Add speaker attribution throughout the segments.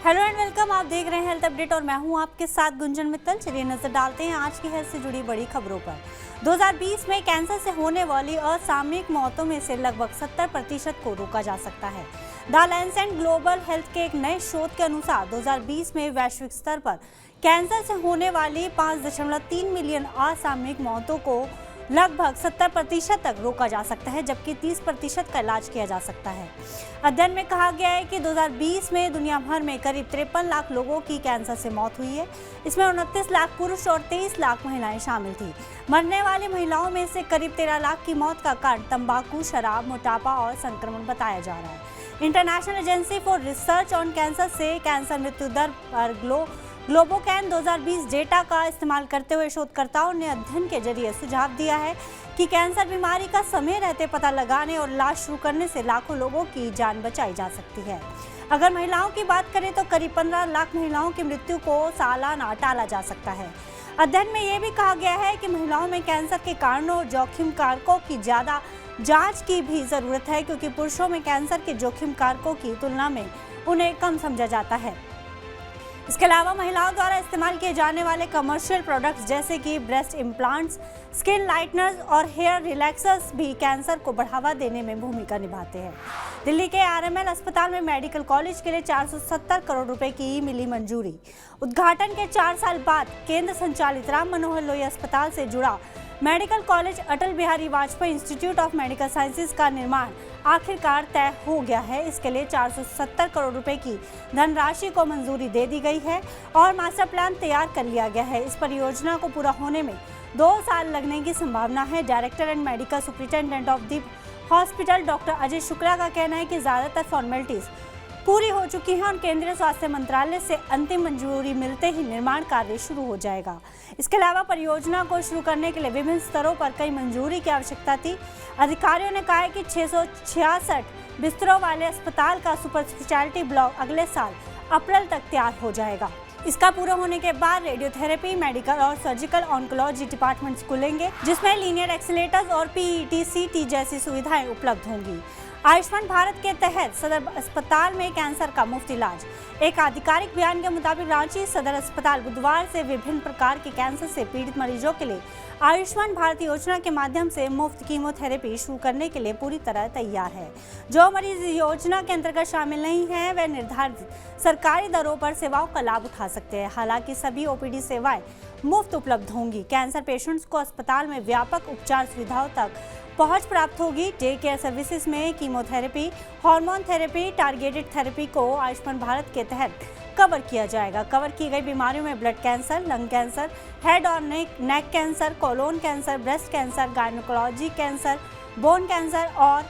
Speaker 1: Hello and welcome. आप देख रहे हैं हेल्थ अपडेट और मैं हूं आपके साथ गुंजन मित्तल। चलिए नजर डालते हैं आज की हेल्थ से जुड़ी बड़ी खबरों पर। 2020 में कैंसर से होने वाली असामयिक मौतों में से लगभग 70% को रोका जा सकता है। द लैंसेट ग्लोबल हेल्थ के एक नए शोध के अनुसार 2020 में वैश्विक स्तर पर कैंसर से होने वाली 5.3 मिलियन असामयिक मौतों को लगभग 70% तक रोका जा सकता है, जबकि 30% का इलाज किया जा सकता है। अध्ययन में कहा गया है कि 2020 में दुनिया भर में करीब 53 लाख लोगों की कैंसर से मौत हुई है। इसमें 29 लाख पुरुष और 23 लाख महिलाएं शामिल थी। मरने वाली महिलाओं में से करीब 13 लाख की मौत का कारण तंबाकू, शराब, मोटापा और संक्रमण बताया जा रहा है। International agency for research on cancer से कैंसर मृत्यु दर पर ग्लोबोकैन 2020 डेटा का इस्तेमाल करते हुए शोधकर्ताओं ने अध्ययन के जरिए सुझाव दिया है कि कैंसर बीमारी का समय रहते पता लगाने और इलाज शुरू करने से लाखों लोगों की जान बचाई जा सकती है। अगर महिलाओं की बात करें तो करीब 15 लाख महिलाओं की मृत्यु को सालाना टाला जा सकता है। अध्ययन में यह भी कहा गया है कि महिलाओं में कैंसर के कारणों और जोखिम कारकों की ज़्यादा जाँच की भी ज़रूरत है, क्योंकि पुरुषों में कैंसर के जोखिम कारकों की तुलना में उन्हें कम समझा जाता है। इसके अलावा महिलाओं द्वारा इस्तेमाल किए जाने वाले कमर्शियल प्रोडक्ट्स जैसे कि ब्रेस्ट इम्प्लांट्स, स्किन लाइटनर्स और हेयर रिलैक्सर्स भी कैंसर को बढ़ावा देने में भूमिका निभाते हैं। दिल्ली के आरएमएल अस्पताल में मेडिकल कॉलेज के लिए 470 करोड़ रुपए की मिली मंजूरी। उद्घाटन के 4 साल बाद केंद्र संचालित राम मनोहर लोहिया अस्पताल से जुड़ा medical college Atal Bihari Vajpayee institute of medical sciences का निर्माण आखिरकार तय हो गया है। इसके लिए 470 करोड़ रुपए की धनराशि को मंजूरी दे दी गई है और मास्टर प्लान तैयार कर लिया गया है। इस परियोजना को पूरा होने में 2 साल लगने की संभावना है। Director and medical superintendent of the hospital doctor Ajay Shukla का कहना है कि ज़्यादातर फॉर्मेलिटीज पूरी हो चुकी है और केंद्रीय स्वास्थ्य मंत्रालय से अंतिम मंजूरी मिलते ही निर्माण कार्य शुरू हो जाएगा। इसके अलावा परियोजना को शुरू करने के लिए विभिन्न स्तरों पर कई मंजूरी की आवश्यकता थी। अधिकारियों ने कहा है कि 666 बिस्तरों वाले अस्पताल का सुपर स्पेशलिटी ब्लॉक अगले साल अप्रैल तक तैयार हो जाएगा। इसका पूरा होने के बाद रेडियोथेरेपी, मेडिकल और सर्जिकल ऑन्कोलॉजी डिपार्टमेंट्स खुलेंगे, जिसमें लीनियर एक्सीलेटर्स और PET-CT जैसी सुविधाएं उपलब्ध होंगी। आयुष्मान भारत के तहत सदर अस्पताल में कैंसर का मुफ्त इलाज। एक आधिकारिक बयान के मुताबिक रांची सदर अस्पताल बुधवार से विभिन्न प्रकार के कैंसर से पीड़ित मरीजों के लिए आयुष्मान भारत योजना के माध्यम से मुफ्त कीमोथेरेपी शुरू करने के लिए पूरी तरह तैयार है। जो मरीज योजना के अंतर्गत शामिल नहीं है वे निर्धारित सरकारी दरों पर सेवाओं का लाभ उठा सकते हैं। हालांकि सभी OPD सेवाएं मुफ्त उपलब्ध होंगी। कैंसर पेशेंट्स को अस्पताल में व्यापक उपचार सुविधाओं तक पहुंच प्राप्त होगी। डे केयर सर्विसेज में chemotherapy, hormone therapy, targeted therapy को आयुष्मान भारत के तहत कवर किया जाएगा। कवर की गई बीमारियों में blood cancer, lung cancer, head और neck cancer, colon cancer, breast cancer, gynaecology cancer, bone cancer और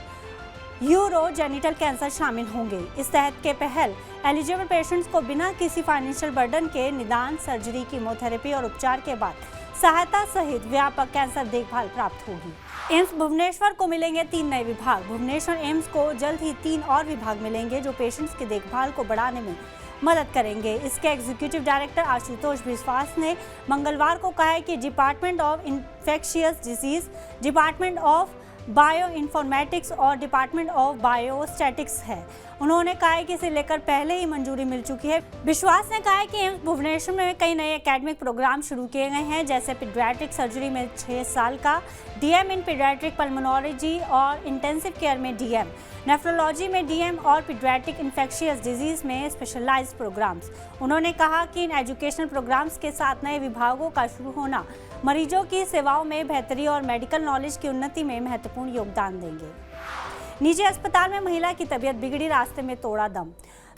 Speaker 1: यूरोजेनिटल कैंसर शामिल होंगे। इस तहत के पहल एलिजिबल पेशेंट्स को बिना किसी फाइनेंशियल बर्डन के निदान, सर्जरी, कीमोथेरेपी और उपचार के बाद सहायता सहित व्यापक कैंसर देखभाल प्राप्त होगी। एम्स भुवनेश्वर को मिलेंगे 3 नए विभाग। भुवनेश्वर एम्स को जल्द ही 3 और विभाग मिलेंगे जो पेशेंट्स की देखभाल को बढ़ाने में मदद करेंगे। इसके एग्जीक्यूटिव डायरेक्टर आशुतोष विश्वास ने मंगलवार को कहा है कि department of infectious disease, department of bio informatics और डिपार्टमेंट ऑफ बायोस्टैटिक्स है। उन्होंने कहा है कि इसे लेकर पहले ही मंजूरी मिल चुकी है। विश्वास ने कहा है कि एम्स भुवनेश्वर में कई नए एकेडमिक प्रोग्राम शुरू किए गए हैं, जैसे पीडियाट्रिक सर्जरी में 6 साल का DM इन पीडियाट्रिक पल्मोनोलॉजी और इंटेंसिव केयर में DM, नेफ्रोलॉजी में DM और पीडियाट्रिक इन्फेक्शियस डिजीज में स्पेशलाइज्ड प्रोग्राम्स। उन्होंने कहा कि इन एजुकेशनल प्रोग्राम्स के साथ नए विभागों का शुरू होना मरीजों की सेवाओं में बेहतरी और मेडिकल नॉलेज की उन्नति में महत्वपूर्ण योगदान देंगे। निजी अस्पताल में महिला की तबीयत बिगड़ी, रास्ते में तोड़ा दम।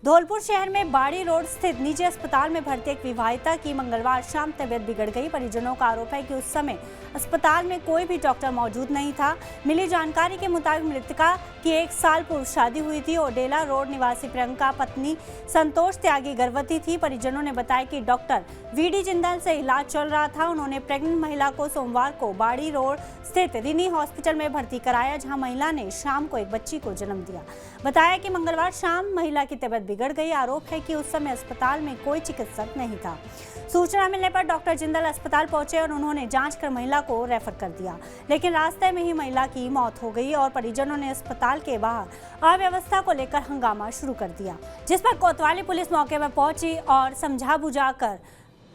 Speaker 1: धौलपुर शहर में बाड़ी रोड स्थित निजी अस्पताल में भर्ती एक विवाहिता की मंगलवार शाम तबीयत बिगड़ गई। परिजनों का आरोप है कि उस समय अस्पताल में कोई भी डॉक्टर मौजूद नहीं था। मिली जानकारी के मुताबिक मृतका की 1 साल पूर्व शादी हुई थी और डेला रोड निवासी प्रियंका पत्नी संतोष त्यागी गर्भवती थी। परिजनों ने बताया कि डॉक्टर VD जिंदल से इलाज चल रहा था। उन्होंने प्रेग्नेंट महिला को सोमवार को बाड़ी रोड स्थित रिनी हॉस्पिटल में भर्ती कराया, जहां महिला ने शाम को एक बच्ची को जन्म दिया। बताया कि मंगलवार शाम महिला की तबीयत बिगड़ गई। आरोप है कि उस समय अस्पताल में कोई चिकित्सक नहीं था। सूचना मिलने पर डॉक्टर जिंदल अस्पताल पहुंचे और उन्होंने जांच कर महिला को रेफर कर दिया, लेकिन रास्ते में ही महिला की मौत हो गई और परिजनों ने अस्पताल के बाहर अव्यवस्था को लेकर हंगामा शुरू कर दिया, जिस पर कोतवाली पुलिस मौके पर पहुंची और समझा बुझाकर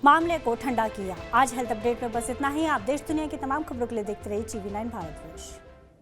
Speaker 1: मामले को ठंडा किया। आज हेल्थ अपडेट में बस इतना ही। आप देश दुनिया की तमाम खबरों के लिए देखते रहिए TV9 भारतवर्ष।